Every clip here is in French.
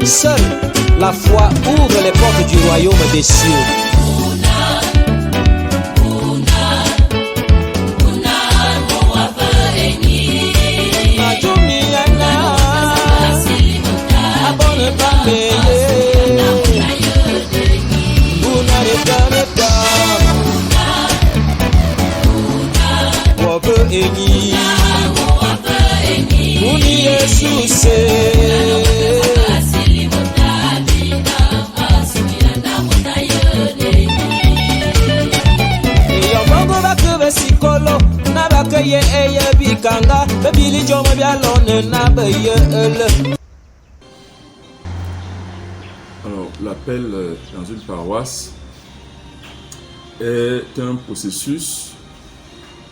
Seule la foi ouvre les portes du royaume des cieux. Alors, l'appel dans une paroisse est un processus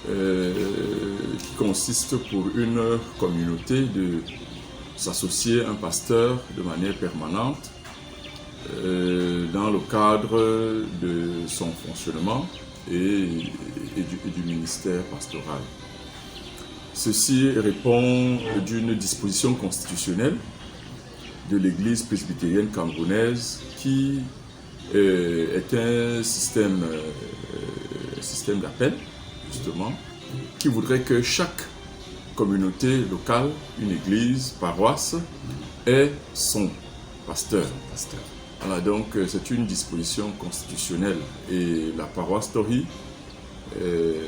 qui consiste pour une communauté de s'associer à un pasteur de manière permanente dans le cadre de son fonctionnement et du ministère pastoral. Ceci répond d'une disposition constitutionnelle de l'Église presbytérienne camerounaise qui est un système d'appel, justement, qui voudrait que chaque communauté locale, une église, paroisse, ait son pasteur. Voilà, donc c'est une disposition constitutionnelle et la paroisse Tori,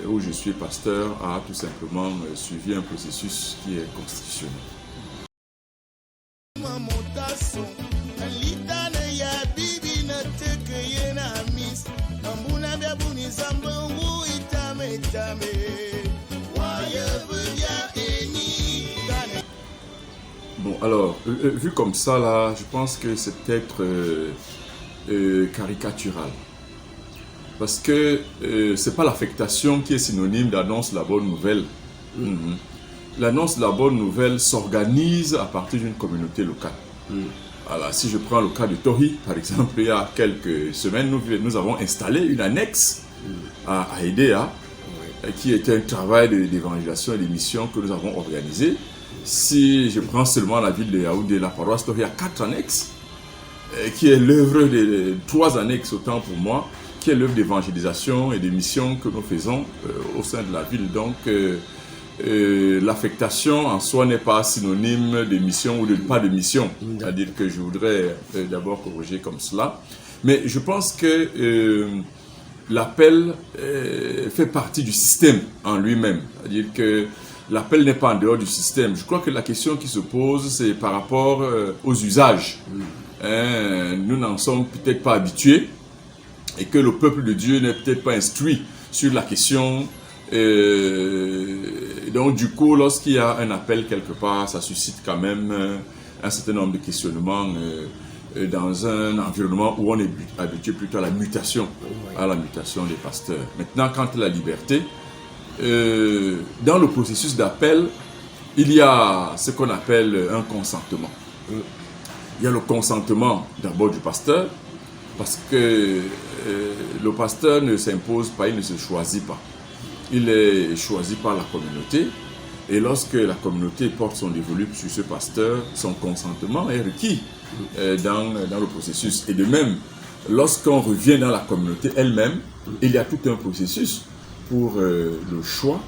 où je suis pasteur, a tout simplement suivi un processus qui est constitutionnel. Bon, alors, vu comme ça, là, je pense que c'est peut-être caricatural. Parce que c'est pas l'affectation qui est synonyme d'annonce de la bonne nouvelle. L'annonce de la bonne nouvelle s'organise à partir d'une communauté locale. Alors, si je prends le cas de Tori, par exemple, il y a quelques semaines, nous avons installé une annexe à Edea, qui était un travail d'évangélisation et d'émission que nous avons organisé. Si je prends seulement la ville de Yaoundé, la paroisse Tori, il y a 4 annexes, qui est l'œuvre de 3 annexes, autant pour moi, qui est l'œuvre d'évangélisation et d'émission que nous faisons au sein de la ville. Donc, l'affectation en soi n'est pas synonyme de mission ou de pas de mission. C'est-à-dire que je voudrais d'abord corriger comme cela. Mais je pense que l'appel fait partie du système en lui-même. C'est-à-dire que l'appel n'est pas en dehors du système. Je crois que la question qui se pose, c'est par rapport aux usages. Nous n'en sommes peut-être pas habitués et que le peuple de Dieu n'est peut-être pas instruit sur la question. Donc du coup, lorsqu'il y a un appel quelque part, ça suscite quand même un certain nombre de questionnements dans un environnement où on est habitué plutôt à la mutation des pasteurs. Maintenant, quant à la liberté, dans le processus d'appel, il y a ce qu'on appelle un consentement. Il y a le consentement d'abord du pasteur, parce que le pasteur ne s'impose pas, il ne se choisit pas. Il est choisi par la communauté, et lorsque la communauté porte son dévolu sur ce pasteur, son consentement est requis dans le processus. Et de même, lorsqu'on revient dans la communauté elle-même, il y a tout un processus pour le choix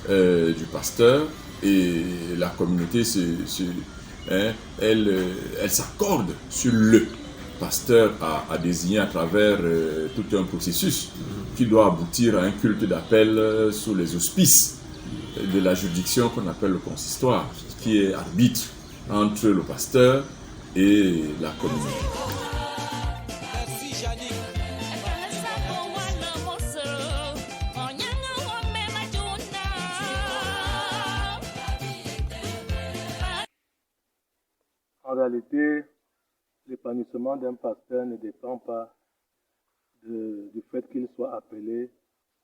du pasteur, et la communauté elle s'accorde sur le pasteur à désigner à travers tout un processus qui doit aboutir à un culte d'appel sous les auspices de la juridiction qu'on appelle le consistoire, qui est arbitre entre le pasteur et la communauté. En réalité, l'épanouissement d'un pasteur ne dépend pas du fait qu'il soit appelé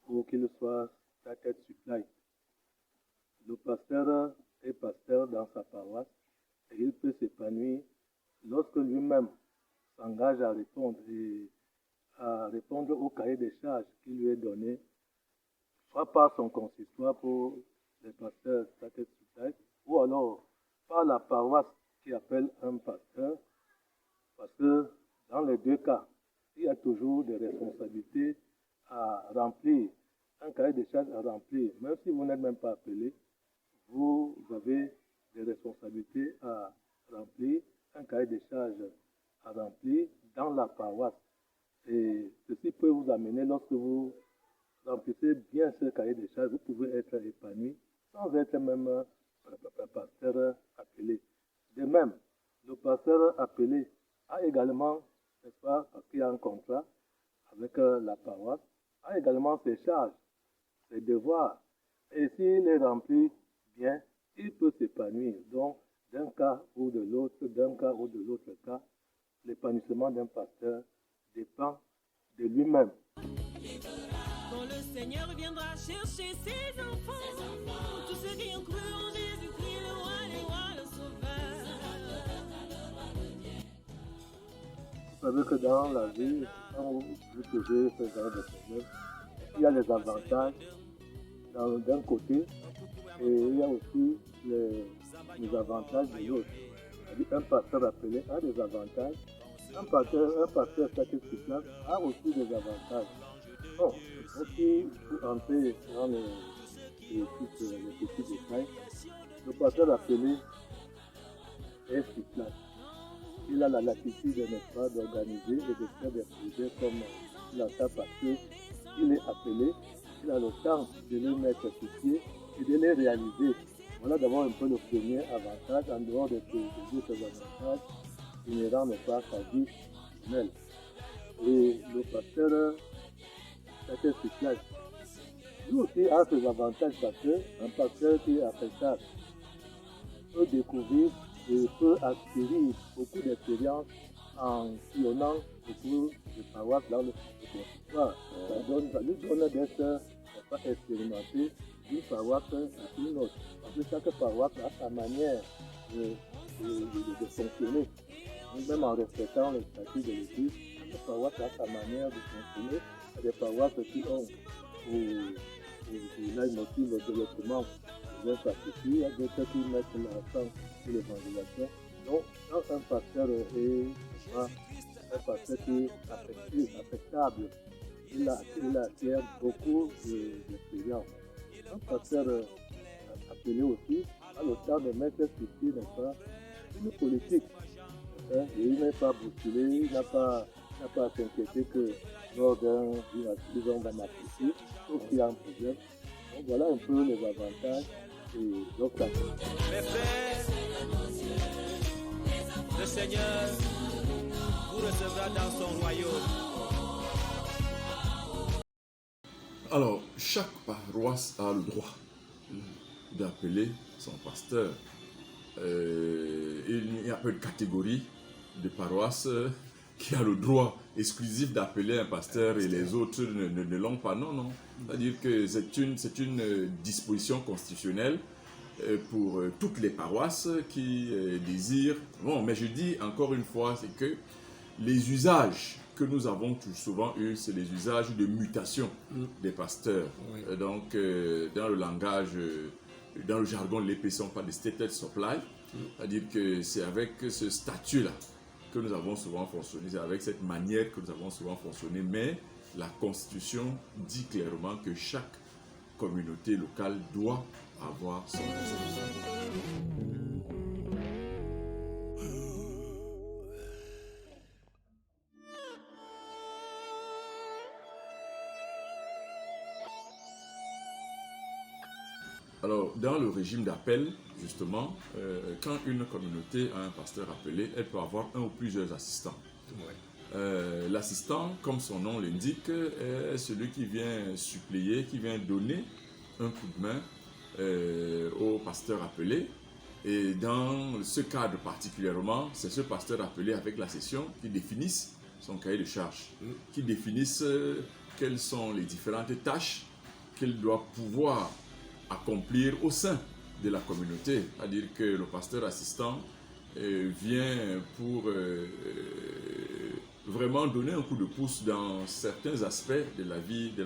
ou qu'il soit sa tête supply. Le pasteur est pasteur dans sa paroisse et il peut s'épanouir lorsque lui-même s'engage à répondre au cahier des charges qui lui est donné, soit par son consistoire pour des pasteurs Started Supply, ou alors par la paroisse qui appelle un pasteur, parce que dans les deux cas, il y a toujours des responsabilités à remplir, un cahier de charges à remplir. Même si vous n'êtes même pas appelé, vous avez des responsabilités à remplir, un cahier de charges à remplir dans la paroisse. Et ceci peut vous amener, lorsque vous remplissez bien ce cahier de charges, vous pouvez être épanoui sans être même un pasteur appelé. De même, le pasteur appelé a également, n'est-ce pas, parce qu'il y a un contrat avec la paroisse, a également ses charges, ses devoirs. Et s'il les remplit bien, il peut s'épanouir. Donc, d'un cas ou de l'autre, cas, l'épanouissement d'un pasteur dépend de lui-même. Quand le Seigneur viendra chercher ses enfants, tous ceux qui ont cru en Jésus-Christ, le roi des rois, le sauveur. Vous savez que dans la vie, quand vous posez ce genre de problème, il y a les avantages d'un côté et il y a aussi les avantages de l'autre. Un pasteur appelé a des avantages. Un pasteur Started Supply a aussi des avantages. Bon, si vous entrez dans les petits détails, le pasteur appelé est supply. Il a la latitude, n'est-ce pas, d'organiser et de faire des projets comme il entend parce qu'il est appelé, il a le temps de les mettre sur pied et de les réaliser. Voilà d'abord un peu le premier avantage, en dehors de autres avantages inhérents, n'est-ce pas, à sa vie personnelle. Et le pasteur Started Supply, lui aussi a ses avantages parce qu'un pasteur qui est affectable peut découvrir et peut acquérir beaucoup d'expérience en sillonnant beaucoup de paroisses dans le territoire. Ça lui donne d'être expérimenté d'une paroisse à une autre. Parce que chaque paroisse a sa manière de fonctionner. Même en respectant les statuts de l'Église, chaque paroisse a sa manière de fonctionner. Il y a des paroisses qui ont là une motive de développement des infrastructures, il y a d'autres qui mettent l'accent sur l'évangélisation. Donc, quand un pasteur est un pasteur qui est affectable, il acquiert beaucoup d'expérience. Un pasteur appelé aussi a le temps de mettre sur pied, n'est-ce pas, une politique. Et il n'est pas bousculé, il n'a pas à s'inquiéter que lors d'une activité, on va m'appliquer, sauf qu'il y a un problème. Donc voilà un peu les avantages et l'obstacle. Mes frères, le Seigneur vous recevra dans son royaume. Alors, chaque paroisse a le droit d'appeler son pasteur. Il y a peu de catégories de paroisses qui a le droit exclusif d'appeler un pasteur et les autres ne l'ont pas. Non, non. C'est-à-dire que c'est une disposition constitutionnelle pour toutes les paroisses qui désirent. Bon, mais je dis encore une fois, c'est que les usages que nous avons tout souvent eu, c'est les usages de mutation des pasteurs. Oui. Donc, dans le langage, dans le jargon de l'EPC, on parle de Started Supply. C'est-à-dire que c'est avec ce statut-là que nous avons souvent fonctionné, c'est avec cette manière que nous avons souvent fonctionné, mais la Constitution dit clairement que chaque communauté locale doit avoir son pasteur. Alors, dans le régime d'appel, justement, quand une communauté a un pasteur appelé, elle peut avoir un ou plusieurs assistants. Ouais. L'assistant, comme son nom l'indique, est celui qui vient suppléer, qui vient donner un coup de main au pasteur appelé. Et dans ce cadre particulièrement, c'est ce pasteur appelé avec la session qui définisse son cahier de charges, qui définisse quelles sont les différentes tâches qu'il doit pouvoir accomplir au sein de la communauté. C'est-à-dire que le pasteur assistant vient pour vraiment donner un coup de pouce dans certains aspects de la vie de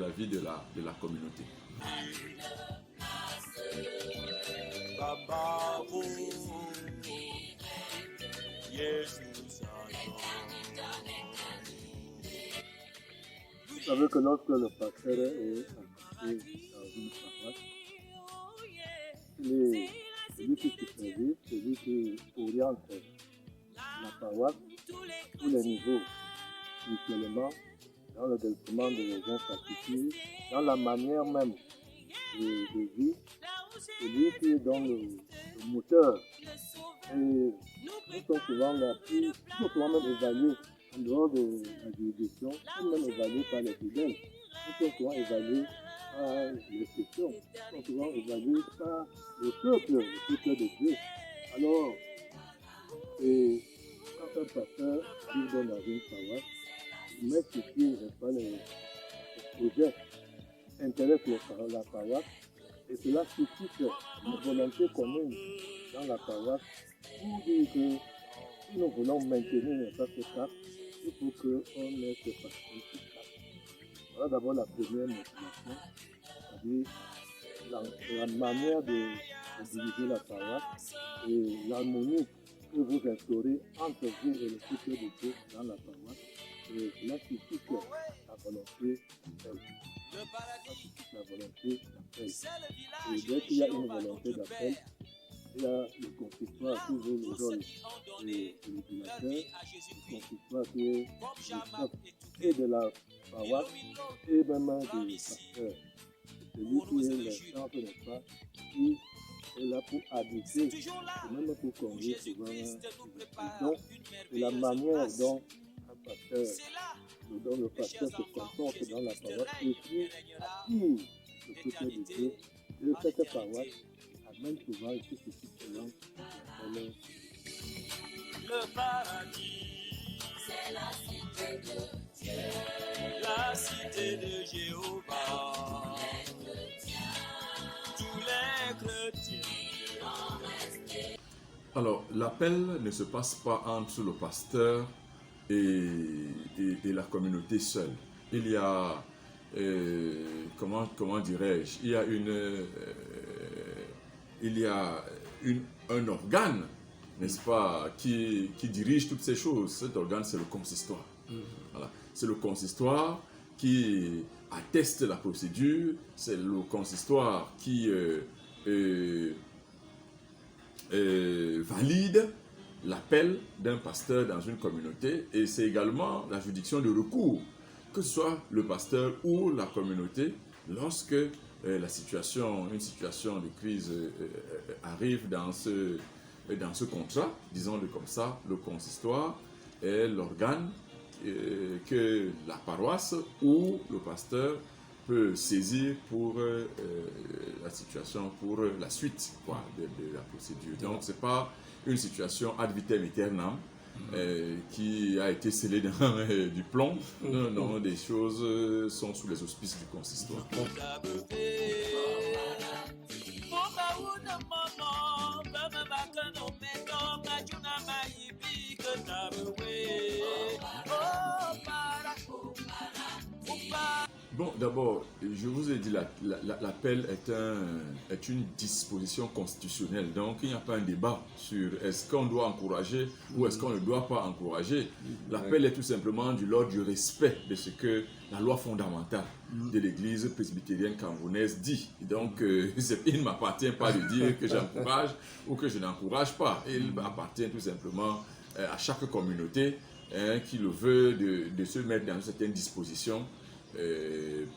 la communauté. Vous savez que lorsque le pasteur est entré dans une paroisse, celui qui supervise, celui qui oriente la paroisse, tous les niveaux, spirituellement, dans le développement des infrastructures, dans la manière même de vie, celui qui est dans le moteur. Et nous sommes souvent là, nous sommes souvent même évalués en dehors de la juridiction, nous sommes même évalués par les fidèles, nous sommes souvent évalués par les questions, nous sommes souvent évalués par le peuple de Dieu. Alors, quand un pasteur arrive dans une paroisse, il met sur pied, n'est-ce pas, les projets intéressent la paroisse, et cela suscite une volonté commune dans la paroisse pour dire que si nous voulons maintenir ce cap, il faut qu'on ait ce pasteur sur place. Voilà d'abord la première motivation, c'est-à-dire la manière de diriger la paroisse et l'harmonie que vous instaurez entre vous et le peuple de Dieu dans la paroisse. Et cela suscite la volonté d'appel. La volonté d'appel. Et dès qu'il y a une volonté d'appel, il y a le consistoire qui joue le rôle du régulateur, le consistoire qui est le chef et de la paroisse et même du pasteur. Celui qui est le chef, n'est-ce pas, qui est là pour habiter et même pour conduire souvent donc c'est la manière dont le pasteur se comporte dans la paroisse et puis attire le peuple de Dieu. Et cette paroisse amène souvent et tout ce qui se lance le paradis, c'est la cité de Dieu, la cité de Jéhovah. Tous les chrétiens. Alors, l'appel ne se passe pas entre le pasteur et la communauté seule. Il y a, comment dirais-je, il y a un organe, n'est-ce pas, qui dirige toutes ces choses. Cet organe, c'est le consistoire. Voilà. C'est le consistoire qui atteste la procédure, c'est le consistoire qui valide l'appel d'un pasteur dans une communauté, et c'est également la juridiction de recours, que ce soit le pasteur ou la communauté, lorsque une situation de crise arrive dans ce contrat, disons-le comme ça. Le consistoire est l'organe que la paroisse ou le pasteur peut saisir pour la situation, pour la suite de la procédure. Donc, ce n'est pas une situation ad vitam aeternam qui a été scellée dans du plomb. Non, des choses sont sous les auspices du consistoire. Bon, d'abord, je vous ai dit, l'appel est une disposition constitutionnelle. Donc, il n'y a pas un débat sur est-ce qu'on doit encourager ou est-ce qu'on ne doit pas encourager. L'appel est tout simplement de l'ordre du respect de ce que la loi fondamentale de l'Église presbytérienne camerounaise dit. Donc, il ne m'appartient pas de dire que j'encourage ou que je n'encourage pas. Il appartient tout simplement à chaque communauté qui le veut de se mettre dans une certaine disposition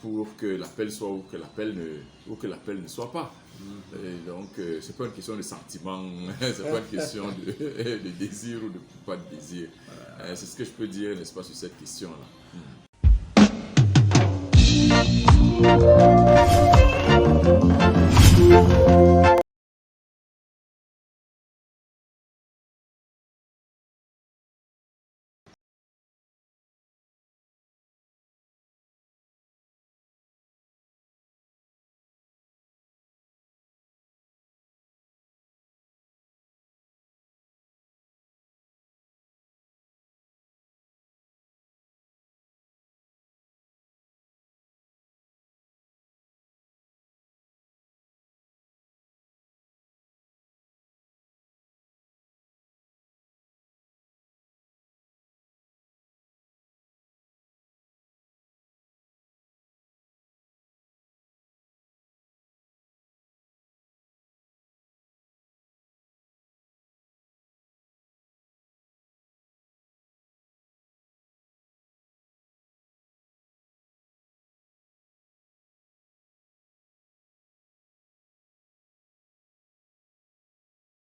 pour que l'appel soit ou que l'appel ne soit pas. Et donc, c'est pas une question de sentiment, c'est pas une question de désir ou de pas de désir. C'est ce que je peux dire, n'est-ce pas, sur cette question-là.